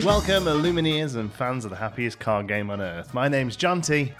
Welcome, Illumineers and fans of the happiest card game on earth. My name's John T.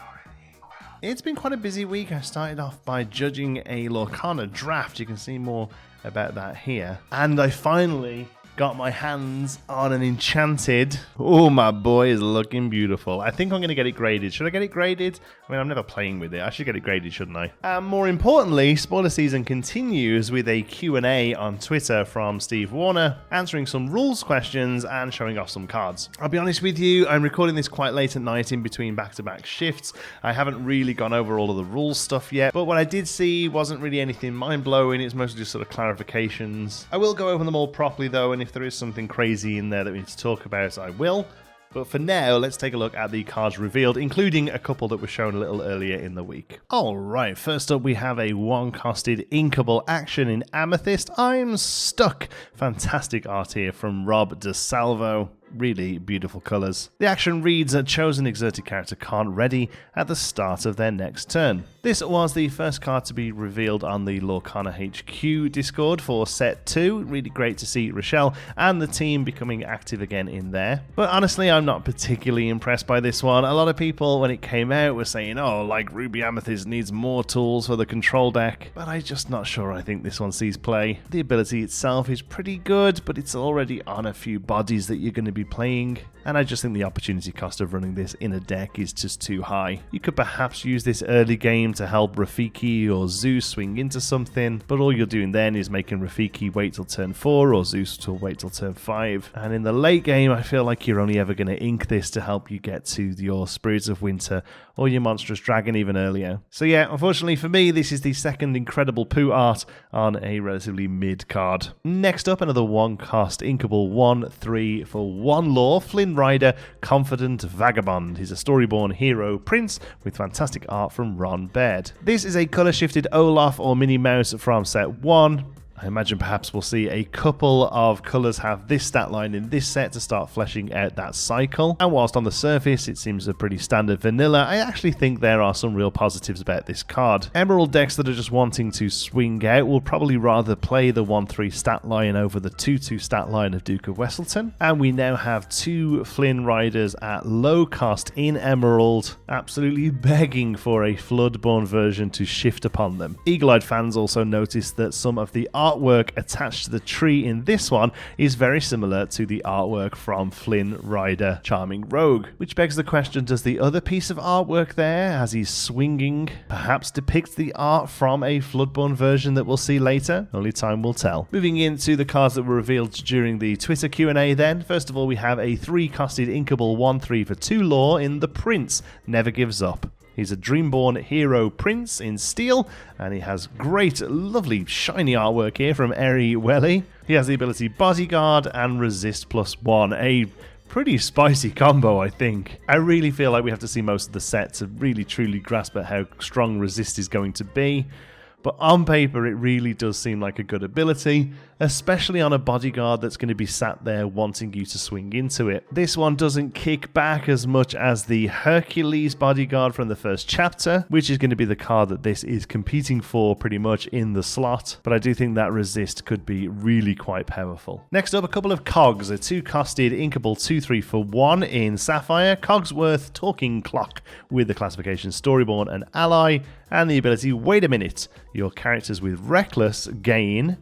It's been quite a busy week. I started off by judging a Lorcana draft. You can see more about that here. And I finally got my hands on an enchanted. Oh, my boy is looking beautiful. I think I'm going to get it graded. Should I get it graded? I mean, I'm never playing with it. I should get it graded, shouldn't I? And more importantly, spoiler season continues with a Q&A on Twitter from Steve Warner, answering some rules questions and showing off some cards. I'll be honest with you, I'm recording this quite late at night in between back-to-back shifts. I haven't really gone over all of the rules stuff yet, but what I did see wasn't really anything mind-blowing. It's mostly just sort of clarifications. I will go over them all properly, though, and if there is something crazy in there that we need to talk about, I will. But for now, let's take a look at the cards revealed, including a couple that were shown a little earlier in the week. Alright, first up we have a one-costed inkable action in Amethyst. I'm stuck. Fantastic art here from Rob DeSalvo. Really beautiful colours. The action reads, a chosen exerted character can't ready at the start of their next turn. This was the first card to be revealed on the Lorcana HQ Discord for set 2. Really great to see Rochelle and the team becoming active again in there. But honestly, I'm not particularly impressed by this one. A lot of people, when it came out, were saying, oh, like Ruby Amethyst needs more tools for the control deck. But I'm just not sure I think this one sees play. The ability itself is pretty good, but it's already on a few bodies that you're going to be playing, and I just think the opportunity cost of running this in a deck is just too high. You could perhaps use this early game to help Rafiki or Zeus swing into something, but all you're doing then is making Rafiki wait till turn 4 or Zeus to wait till turn 5. And in the late game, I feel like you're only ever going to ink this to help you get to your Spirits of Winter or your Monstrous Dragon even earlier. So yeah, unfortunately for me, this is the second incredible poo art on a relatively mid card. Next up, another one-cost inkable 1/3 for 1 lore, Flynn Rider, Confident Vagabond. He's a Storyborn hero prince with fantastic art from Ron Baird. This is a colour-shifted Olaf or Minnie Mouse from set 1. I imagine perhaps we'll see a couple of colours have this stat line in this set to start fleshing out that cycle. And whilst on the surface it seems a pretty standard vanilla, I actually think there are some real positives about this card. Emerald decks that are just wanting to swing out will probably rather play the 1/3 stat line over the 2/2 stat line of Duke of Wesselton. And we now have 2 Flynn Riders at low cost in Emerald, absolutely begging for a Floodborn version to shift upon them. Eagle-eyed fans also noticed that some of the artwork attached to the tree in this one is very similar to the artwork from Flynn Rider Charming Rogue, which begs the question, does the other piece of artwork there, as he's swinging, perhaps depict the art from a Floodborn version that we'll see later? Only time will tell. Moving into the cards that were revealed during the Twitter Q&A then, first of all we have a 3-costed inkable 1/3 for 2 lore in The Prince Never Gives Up. He's a Dreamborn hero prince in steel, and he has great, lovely, shiny artwork here from Eri Welly. He has the ability Bodyguard and Resist +1, a pretty spicy combo, I think. I really feel like we have to see most of the set to really truly grasp at how strong Resist is going to be. But on paper, it really does seem like a good ability, especially on a bodyguard that's going to be sat there wanting you to swing into it. This one doesn't kick back as much as the Hercules bodyguard from the first chapter, which is going to be the card that this is competing for pretty much in the slot. But I do think that Resist could be really quite powerful. Next up, a couple of Cogs, a 2-costed inkable 2/3 for 1 in Sapphire, Cogsworth Talking Clock with the classification Storyborn and Ally, and the ability Wait a Minute. Your characters with Reckless gain,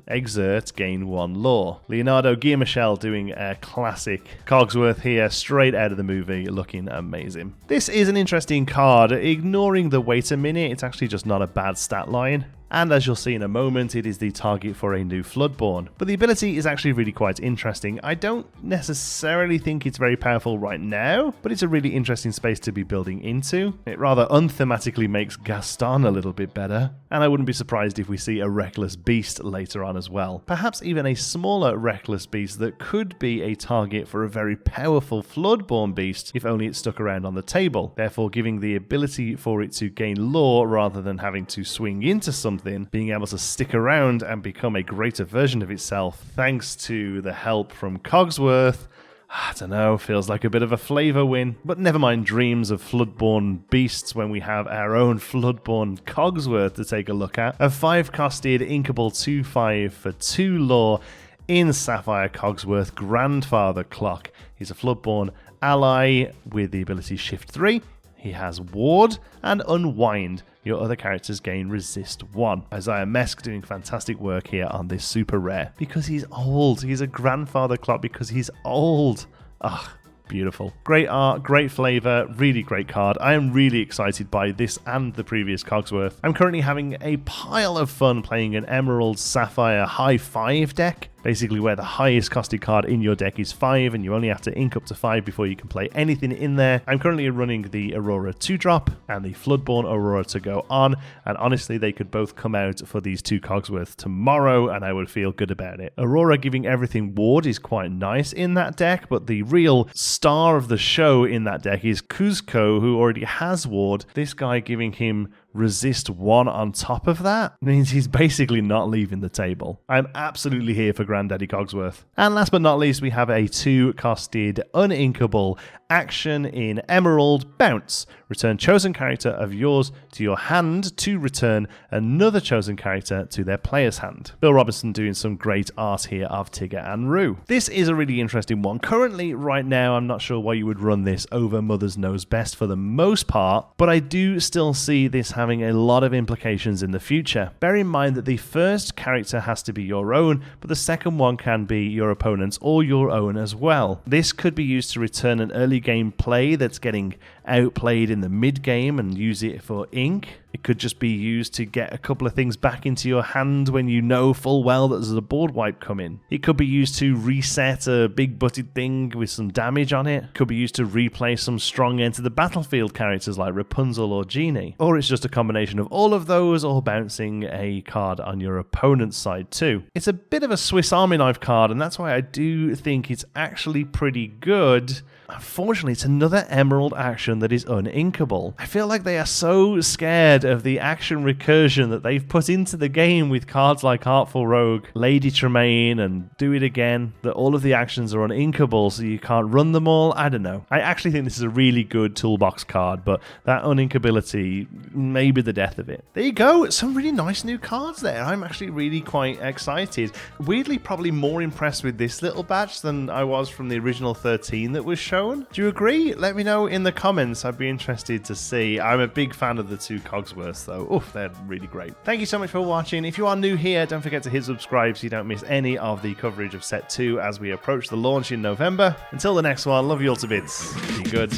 gain 1 lore. Leonardo Guillermichel doing a classic Cogsworth here, straight out of the movie, looking amazing. This is an interesting card. Ignoring the Wait a Minute, it's actually just not a bad stat line. And as you'll see in a moment, it is the target for a new Floodborn. But the ability is actually really quite interesting. I don't necessarily think it's very powerful right now, but it's a really interesting space to be building into. It rather unthematically makes Gaston a little bit better, and I wouldn't be surprised if we see a Reckless Beast later on as well. Perhaps even a smaller Reckless Beast that could be a target for a very powerful Floodborn beast if only it stuck around on the table, therefore giving the ability for it to gain lore rather than having to swing into something, being able to stick around and become a greater version of itself thanks to the help from Cogsworth. I don't know, feels like a bit of a flavour win. But never mind dreams of Floodborn beasts when we have our own Floodborn Cogsworth to take a look at. A 5-costed inkable 2/5 for 2 lore in Sapphire Cogsworth, Grandfather Clock. He's a Floodborn ally with the ability Shift 3. He has Ward and Unwind. Your other characters gain Resist 1. Isaiah Mesk doing fantastic work here on this super rare. Because he's old. He's a Grandfather Clock because he's old. Ugh. Beautiful. Great art, great flavor, really great card. I am really excited by this and the previous Cogsworth. I'm currently having a pile of fun playing an Emerald Sapphire High 5 deck. Basically where the highest costed card in your deck is 5 and you only have to ink up to 5 before you can play anything in there. I'm currently running the Aurora 2-drop and the Floodborn Aurora to go on, and honestly they could both come out for these two Cogsworth tomorrow and I would feel good about it. Aurora giving everything Ward is quite nice in that deck, but the real star of the show in that deck is Kuzco, who already has Ward. This guy giving him Resist 1 on top of that means he's basically not leaving the table. I'm absolutely here for Granddaddy Cogsworth. And last but not least, we have a 2-costed uninkable action in Emerald Bounce. Return chosen character of yours to your hand to return another chosen character to their player's hand. Bill Robertson doing some great art here of Tigger and Rue. This is a really interesting one. Currently, right now, I'm not sure why you would run this over Mother's Knows Best for the most part, but I do still see this having a lot of implications in the future. Bear in mind that the first character has to be your own, but the second one can be your opponent's or your own as well. This could be used to return an early game play that's getting outplayed in the mid game and use it for ink. It could just be used to get a couple of things back into your hand when you know full well that there's a board wipe coming. It could be used to reset a big butted thing with some damage on it. It could be used to replay some strong enter the battlefield characters like Rapunzel or Genie. Or it's just a combination of all of those, or bouncing a card on your opponent's side too. It's a bit of a Swiss Army knife card, and that's why I do think it's actually pretty good. Unfortunately, it's another Emerald action that is uninkable. I feel like they are so scared of the action recursion that they've put into the game with cards like Artful Rogue, Lady Tremaine, and Do It Again, that all of the actions are uninkable, so you can't run them all. I don't know. I actually think this is a really good toolbox card, but that uninkability may be the death of it. There you go. Some really nice new cards there. I'm actually really quite excited. Weirdly, probably more impressed with this little batch than I was from the original 13 that was shown. Do you agree? Let me know in the comments. I'd be interested to see. I'm a big fan of the two Cogsworths though. Oof, they're really great. Thank you so much for watching. If you are new here, don't forget to hit subscribe so you don't miss any of the coverage of set 2 as we approach the launch in November. Until the next one, love you all to bits. Be good.